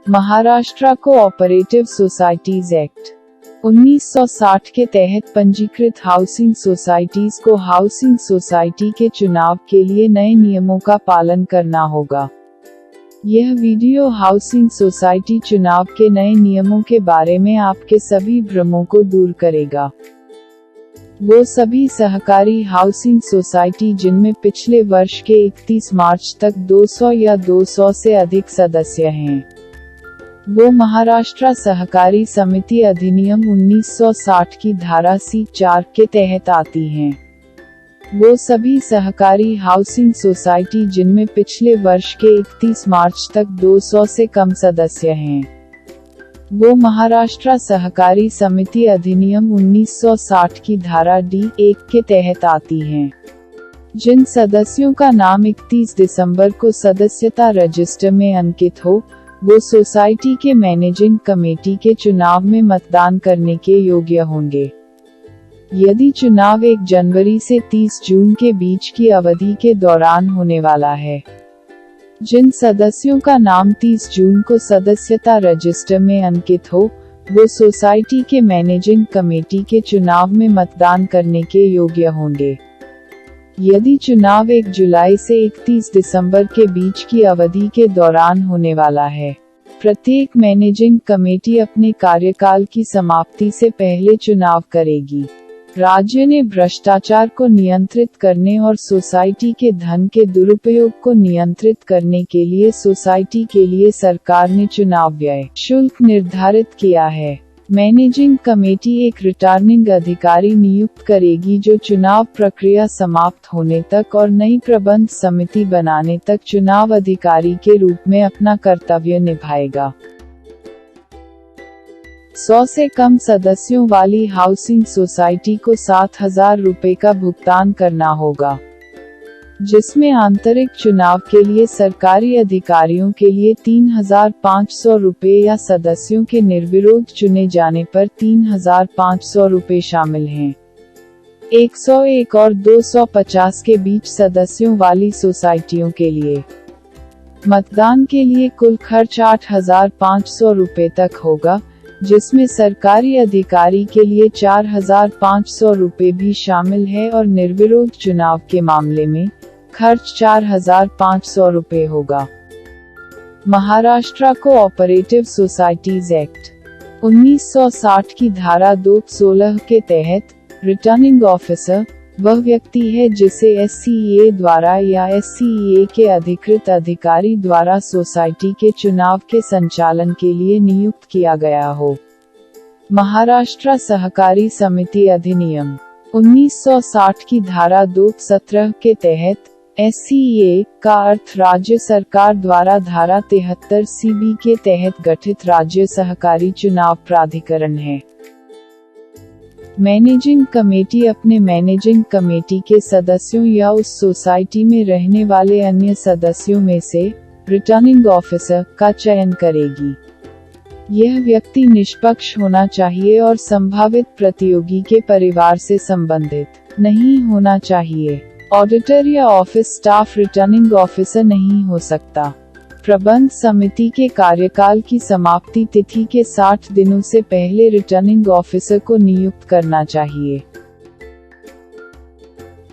Maharashtra cooperative societies act 1960 के तहत पंजीकृत हाउसिंग सोसाइटीज को हाउसिंग सोसाइटी के चुनाव के लिए नए नियमों का पालन करना होगा। यह वीडियो हाउसिंग सोसाइटी चुनाव के नए नियमों के बारे में आपके सभी भ्रमों को दूर करेगा। वो सभी सहकारी हाउसिंग सोसाइटी जिनमें पिछले वर्ष के 31 मार्च तक 200 या 200 से अधिक सदस्य हैं, वो महाराष्ट्र सहकारी समिति अधिनियम 1960 की धारा C4 के तहत आती हैं। वो सभी सहकारी हाउसिंग सोसाइटी जिनमें पिछले वर्ष के 31 मार्च तक 200 से कम सदस्य हैं, वो महाराष्ट्र सहकारी समिति अधिनियम 1960 की धारा D1 के तहत आती हैं। जिन सदस्यों का नाम 31 दिसंबर को सदस्यता रजिस्टर में अंकित हो, वो सोसाइटी के मैनेजिंग कमेटी के चुनाव में मतदान करने के योग्य होंगे। यदि चुनाव 1 जनवरी से 30 जून के बीच की अवधि के दौरान होने वाला है, जिन सदस्यों का नाम 30 जून को सदस्यता रजिस्टर में अंकित हो, वो सोसाइटी के मैनेजिंग कमेटी के चुनाव में मतदान करने के योग्य होंगे। यदि चुनाव 1 जुलाई से 31 दिसंबर के बीच की अवधि के दौरान होने वाला है, प्रत्येक मैनेजिंग कमेटी अपने कार्यकाल की समाप्ति से पहले चुनाव करेगी। राज्य ने भ्रष्टाचार को नियंत्रित करने और सोसाइटी के धन के दुरुपयोग को नियंत्रित करने के लिए सोसाइटी के लिए सरकार ने चुनाव व्यय शुल्क निर्धारित किया है। मैनेजिंग कमेटी एक रिटर्निंग अधिकारी नियुक्त करेगी जो चुनाव प्रक्रिया समाप्त होने तक और नई प्रबंध समिति बनाने तक चुनाव अधिकारी के रूप में अपना कर्तव्य निभाएगा। 100 से कम सदस्यों वाली हाउसिंग सोसाइटी को 7,000 रुपए का भुगतान करना होगा, जिसमें आंतरिक चुनाव के लिए सरकारी अधिकारियों के लिए 3,500 रुपए या सदस्यों के निर्विरोध चुने जाने पर 3,500 रुपए शामिल हैं। 101 और 250 के बीच सदस्यों वाली सोसाइटियों के लिए मतदान के लिए कुल खर्च 8,500 रुपए तक होगा, जिसमें सरकारी अधिकारी के लिए 4,500 रुपए भी शामिल है और निर्विरोध चुनाव के मामले में खर्च 4,500 रुपए होगा। महाराष्ट्र कोऑपरेटिव सोसाइटीज एक्ट 1960 की धारा 216 के तहत रिटर्निंग ऑफिसर वह व्यक्ति है जिसे SCEA द्वारा या SCEA के अधिकृत अधिकारी द्वारा सोसाइटी के चुनाव के संचालन के लिए नियुक्त किया गया हो। महाराष्ट्र सहकारी समिति अधिनियम 1960 की धारा 217 के तहत SCEA का अर्थ राज्य सरकार द्वारा धारा 73 CB के तहत गठित राज्य सहकारी चुनाव प्राधिकरण है। मैनेजिंग कमेटी अपने मैनेजिंग कमेटी के सदस्यों या उस सोसाइटी में रहने वाले अन्य सदस्यों में से रिटर्निंग ऑफिसर का चयन करेगी। यह व्यक्ति निष्पक्ष होना चाहिए और संभावित प्रतियोगी के परिवार से संबंधित नहीं होना चाहिए। ऑडिटर या ऑफिस स्टाफ रिटर्निंग ऑफिसर नहीं हो सकता। प्रबंध समिति के कार्यकाल की समाप्ति तिथि के 60 दिनों से पहले रिटर्निंग ऑफिसर को नियुक्त करना चाहिए।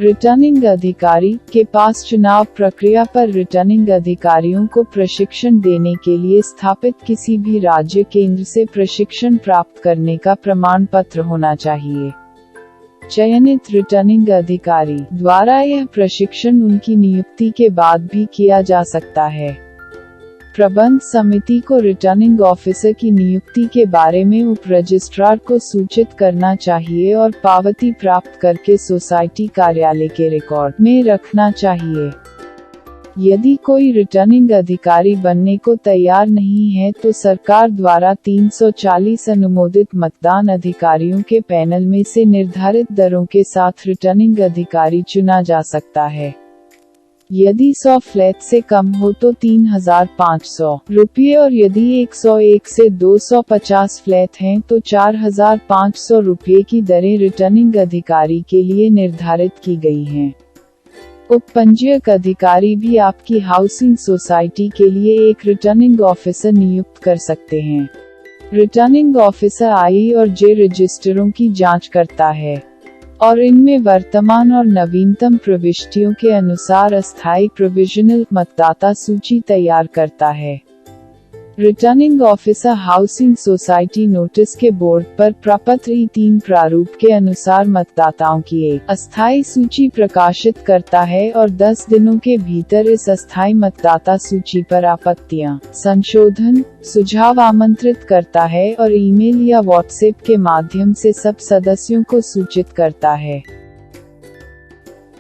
रिटर्निंग अधिकारी के पास चुनाव प्रक्रिया पर रिटर्निंग अधिकारियों को प्रशिक्षण देने के लिए स्थापित किसी भी राज्य केंद्र से प्रशिक्षण प्राप्त करने का प्रमाण पत्र होना चाहिए। चयनित रिटर्निंग अधिकारी द्वारा यह प्रशिक्षण उनकी नियुक्ति के बाद भी किया जा सकता है। प्रबंध समिति को रिटर्निंग ऑफिसर की नियुक्ति के बारे में उप रजिस्ट्रार को सूचित करना चाहिए और पावती प्राप्त करके सोसाइटी कार्यालय के रिकॉर्ड में रखना चाहिए। यदि कोई रिटर्निंग अधिकारी बनने को तैयार नहीं है तो सरकार द्वारा 340 अनुमोदित मतदान अधिकारियों के पैनल में से निर्धारित दरों के साथ रिटर्निंग अधिकारी चुना जा सकता है। यदि 100 फ्लैट से कम हो तो 3,500 रुपये और यदि 101 से 250 फ्लैट हैं तो 4,500 रुपये की दरें रिटर्निंग अधिकारी के लिए निर्धारित की गई हैं। उपपंजीयक अधिकारी भी आपकी हाउसिंग सोसाइटी के लिए एक रिटर्निंग ऑफिसर नियुक्त कर सकते हैं। रिटर्निंग ऑफिसर आई और जे रजिस्टरों की जांच करता है और इनमें वर्तमान और नवीनतम प्रविष्टियों के अनुसार अस्थायी प्रोविजनल मतदाता सूची तैयार करता है। Returning officer housing society notice के बोर्ड पर प्रपत्र E3 प्रारूप के अनुसार मतदाताओं की एक अस्थायी सूची प्रकाशित करता है और 10 दिनों के भीतर इस अस्थायी मतदाता सूची पर आपत्तियां, संशोधन, सुझाव आमंत्रित करता है और ईमेल या व्हाट्सएप के माध्यम से सब सदस्यों को सूचित करता है।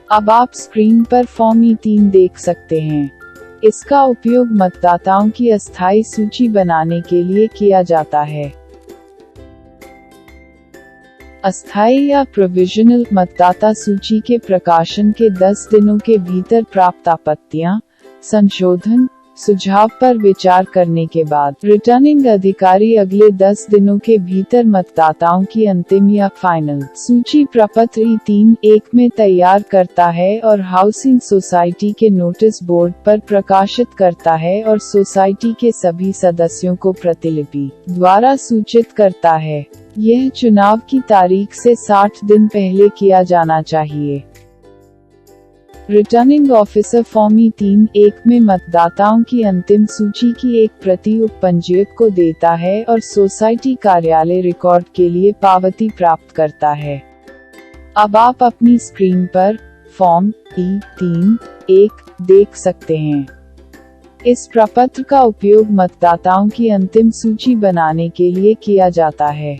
अब आप स्क्रीन पर फॉर्म E3 देख सकते हैं। इसका उपयोग मतदाताओं की अस्थायी सूची बनाने के लिए किया जाता है। अस्थायी या प्रोविजनल मतदाता सूची के प्रकाशन के 10 दिनों के भीतर प्राप्त आपत्तियां, संशोधन, सुझाव पर विचार करने के बाद रिटर्निंग अधिकारी अगले 10 दिनों के भीतर मतदाताओं की अंतिम या फाइनल सूची प्रपत्र E3-1 में तैयार करता है और हाउसिंग सोसाइटी के नोटिस बोर्ड पर प्रकाशित करता है और सोसाइटी के सभी सदस्यों को प्रतिलिपि द्वारा सूचित करता है। यह चुनाव की तारीख से 60 दिन पहले किया जाना चाहिए। रिटर्निंग ऑफिसर फॉर्म E3-1 में मतदाताओं की अंतिम सूची की एक प्रति उपपंजीयक को देता है और सोसाइटी कार्यालय रिकॉर्ड के लिए पावती प्राप्त करता है। अब आप अपनी स्क्रीन पर फॉर्म E3-1 देख सकते हैं। इस प्रपत्र का उपयोग मतदाताओं की अंतिम सूची बनाने के लिए किया जाता है।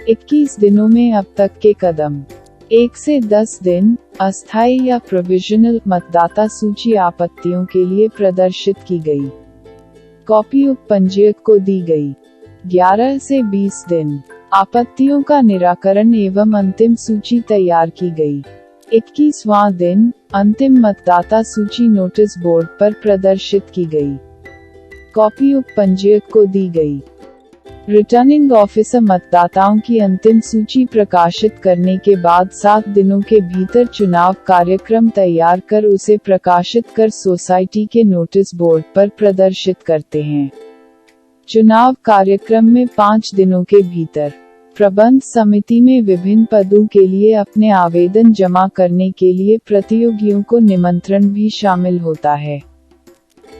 21 दिनों में अब तक के कदम। 1 से 10 दिन अस्थायी या प्रोविजनल मतदाता सूची आपत्तियों के लिए प्रदर्शित की गई। कॉपी उपपंजीयक को दी गई। 11 से 20 दिन आपत्तियों का निराकरण एवं अंतिम सूची तैयार की गई। 21वां दिन अंतिम मतदाता सूची नोटिस बोर्ड पर प्रदर्शित की गई। कॉपी उपपंजीयक को दी गई। रिटर्निंग ऑफिसर मतदाताओं की अंतिम सूची प्रकाशित करने के बाद 7 दिनों के भीतर चुनाव कार्यक्रम तैयार कर उसे प्रकाशित कर सोसाइटी के नोटिस बोर्ड पर प्रदर्शित करते हैं। चुनाव कार्यक्रम में 5 दिनों के भीतर प्रबंध समिति में विभिन्न पदों के लिए अपने आवेदन जमा करने के लिए प्रतियोगियों को निमंत्रण भी शामिल होता है।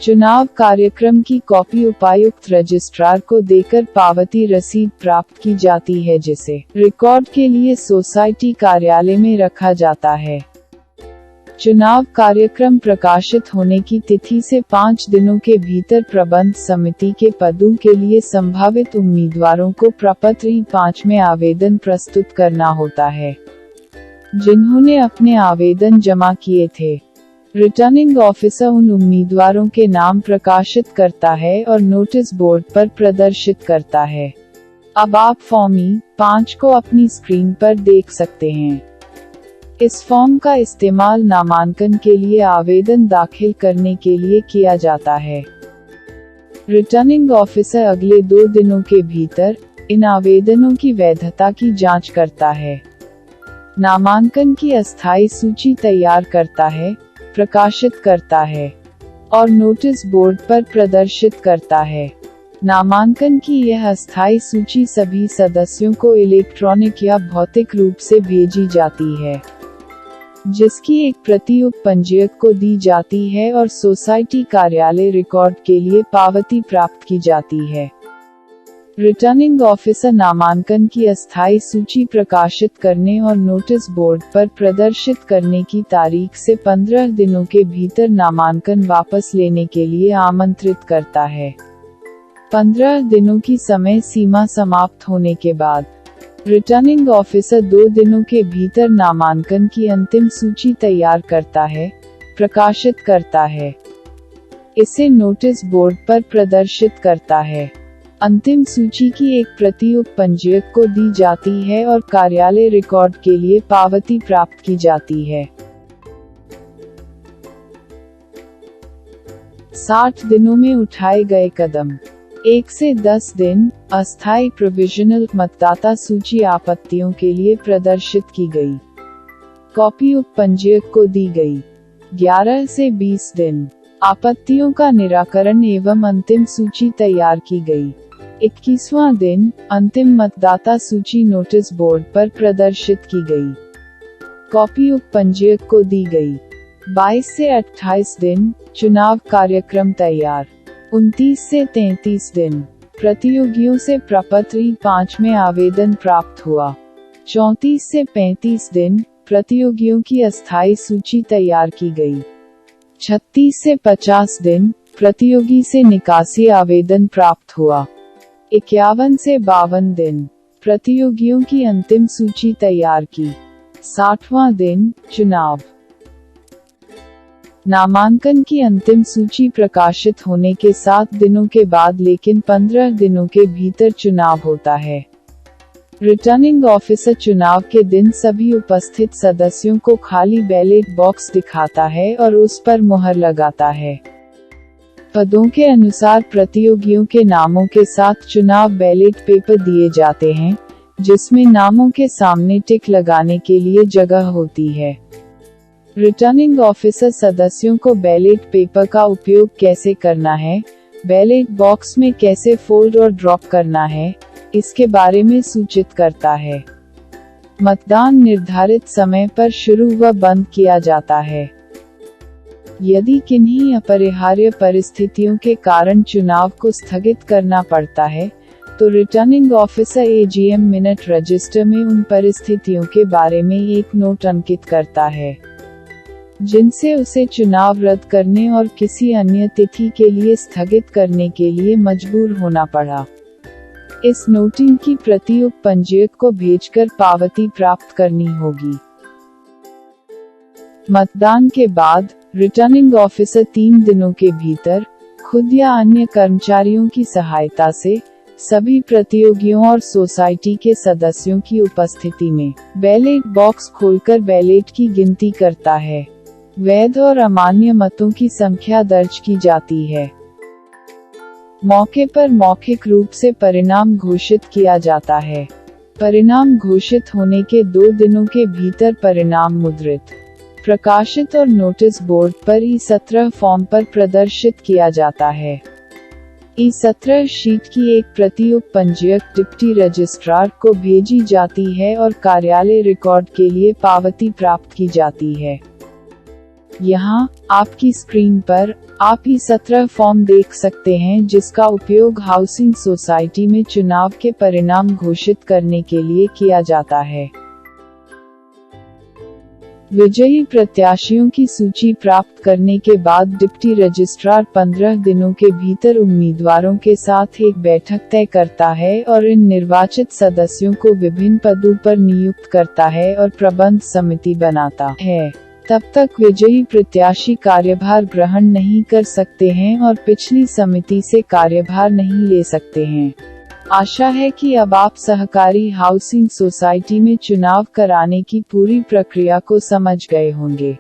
चुनाव कार्यक्रम की कॉपी उपायुक्त रजिस्ट्रार को देकर पावती रसीद प्राप्त की जाती है जिसे रिकॉर्ड के लिए सोसाइटी कार्यालय में रखा जाता है। चुनाव कार्यक्रम प्रकाशित होने की तिथि से 5 दिनों के भीतर प्रबंध समिति के पदों के लिए संभावित उम्मीदवारों को प्रपत्र E5 में आवेदन प्रस्तुत करना होता है, जिन्होंने अपने आवेदन जमा किए थे। रिटर्निंग ऑफिसर उन उम्मीदवारों के नाम प्रकाशित करता है और नोटिस बोर्ड पर प्रदर्शित करता है। अब आप फॉर्म E5 को अपनी स्क्रीन पर देख सकते हैं। इस फॉर्म का इस्तेमाल नामांकन के लिए आवेदन दाखिल करने के लिए किया जाता है। रिटर्निंग ऑफिसर अगले 2 दिनों के भीतर इन आवेदनों की वैधता की जांच करता है, नामांकन की अस्थायी सूची तैयार करता है, प्रकाशित करता है और नोटिस बोर्ड पर प्रदर्शित करता है। नामांकन की यह अस्थायी सूची सभी सदस्यों को इलेक्ट्रॉनिक या भौतिक रूप से भेजी जाती है, जिसकी एक प्रति उपपंजीयक को दी जाती है और सोसाइटी कार्यालय रिकॉर्ड के लिए पावती प्राप्त की जाती है। रिटर्निंग ऑफिसर नामांकन की अस्थायी सूची प्रकाशित करने और नोटिस बोर्ड पर प्रदर्शित करने की तारीख से 15 दिनों के भीतर नामांकन वापस लेने के लिए आमंत्रित करता है। 15 दिनों की समय सीमा समाप्त होने के बाद रिटर्निंग ऑफिसर 2 दिनों के भीतर नामांकन की अंतिम सूची तैयार करता है, प्रकाशित करता है, इसे नोटिस बोर्ड पर प्रदर्शित करता है। अंतिम सूची की एक प्रति उपपंजीयक को दी जाती है और कार्यालय रिकॉर्ड के लिए पावती प्राप्त की जाती है। 60 दिनों में उठाए गए कदम। 1 से 10 दिन अस्थायी प्रोविजनल मतदाता सूची आपत्तियों के लिए प्रदर्शित की गई। कॉपी उपपंजीयक को दी गई। 11 से 20 दिन। आपत्तियों का निराकरण एवं अंतिम सूची तैयार की गई। 21वां दिन, अंतिम मतदाता सूची नोटिस बोर्ड पर प्रदर्शित की गई। कॉपी उपपंजीयक को दी गई। 22 से 28 दिन, चुनाव कार्यक्रम तैयार। 29 से 33 दिन, प्रतियोगियों से प्रपत्र E5 में आवेदन प्राप्त हुआ। 34 से 35 दिन, प्रतियोगियों की अस्थायी सूची तैयार की गई। 36 से 50 दिन, प्रतियोगी से निकासी आवेदन प्राप्त हुआ। 51 से 52 दिन, प्रतियोगियों की अंतिम सूची तैयार की। 60वां दिन, चुनाव। नामांकन की अंतिम सूची प्रकाशित होने के 7 दिनों के बाद लेकिन 15 दिनों के भीतर चुनाव होता है। रिटर्निंग ऑफिसर चुनाव के दिन सभी उपस्थित सदस्यों को खाली बैलेट बॉक्स दिखाता है और उस पर मुहर लगाता है। पदों के अनुसार प्रतियोगियों के नामों के साथ चुनाव बैलेट पेपर दिए जाते हैं, जिसमें नामों के सामने टिक लगाने के लिए जगह होती है। रिटर्निंग ऑफिसर सदस्यों को बैलेट पेपर का उपयोग कैसे करना है, बैलेट बॉक्स में कैसे फोल्ड और ड्रॉप करना है, इसके बारे में सूचित करता है। मतदान निर्धारित समय पर शुरू व बंद किया जाता है। यदि किन्हीं अपरिहार्य परिस्थितियों के कारण चुनाव को स्थगित करना पड़ता है, तो returning officer AGM minute register में उन परिस्थितियों के बारे में एक नोट अंकित करता है, जिनसे उसे चुनाव रद्द करने और किसी अन्य तिथि के लिए स्थगित करने के लिए मजबूर होना पड़ा। इस नोटिंग की प्रति उपपंजीयक को भेजकर पावती प्राप्त करनी होगी। मतदान के बाद रिटर्निंग ऑफिसर 3 दिनों के भीतर खुद या अन्य कर्मचारियों की सहायता से सभी प्रतियोगियों और सोसाइटी के सदस्यों की उपस्थिति में बैलेट बॉक्स खोलकर बैलेट की गिनती करता है। वैध और अमान्य मतों की संख्या दर्ज की जाती है। मौके पर मौखिक रूप से परिणाम घोषित किया जाता है। परिणाम घोषित होने के 2 दिनों के भीतर परिणाम मुद्रित, प्रकाशित और नोटिस बोर्ड पर E17 फॉर्म पर प्रदर्शित किया जाता है। E17 शीट की एक प्रति उपपंजीयक डिप्टी रजिस्ट्रार को भेजी जाती है और कार्यालय रिकॉर्ड के लिए पावती प्राप्त की जाती है। यहाँ, आपकी स्क्रीन पर, आप E17 फॉर्म देख सकते हैं जिसका उपयोग हाउसिंग सोसाइटी में चुनाव के परिणाम घोषित करने के लिए किया जाता है। विजयी प्रत्याशियों की सूची प्राप्त करने के बाद डिप्टी रजिस्ट्रार 15 दिनों के भीतर उम्मीदवारों के साथ एक बैठक तय करता है और इन निर्वाचित सदस्यों को विभिन्न पदों पर नियुक्त करता है और प्रबंध समिति बनाता है। तब तक विजयी प्रत्याशी कार्यभार ग्रहण नहीं कर सकते हैं और पिछली समिति से कार्यभार नहीं ले सकते हैं। आशा है कि अब आप सहकारी हाउसिंग सोसाइटी में चुनाव कराने की पूरी प्रक्रिया को समझ गए होंगे।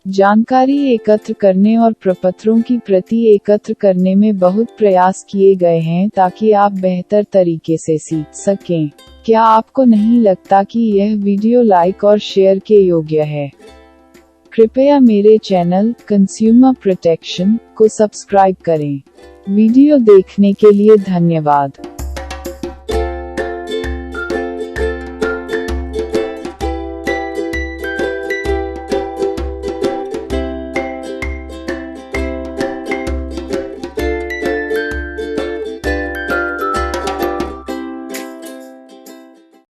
जानकारी एकत्र करने और प्रपत्रों की प्रति एकत्र करने में बहुत प्रयास किए गए हैं ताकि आप बेहतर तरीके से सीख सकें। क्या आपको नहीं लगता कि यह वीडियो लाइक और शेयर के योग्य है? कृपया मेरे चैनल कंज्यूमर प्रोटेक्शन को सब्सक्राइब करें। वीडियो देखने के लिए धन्यवाद।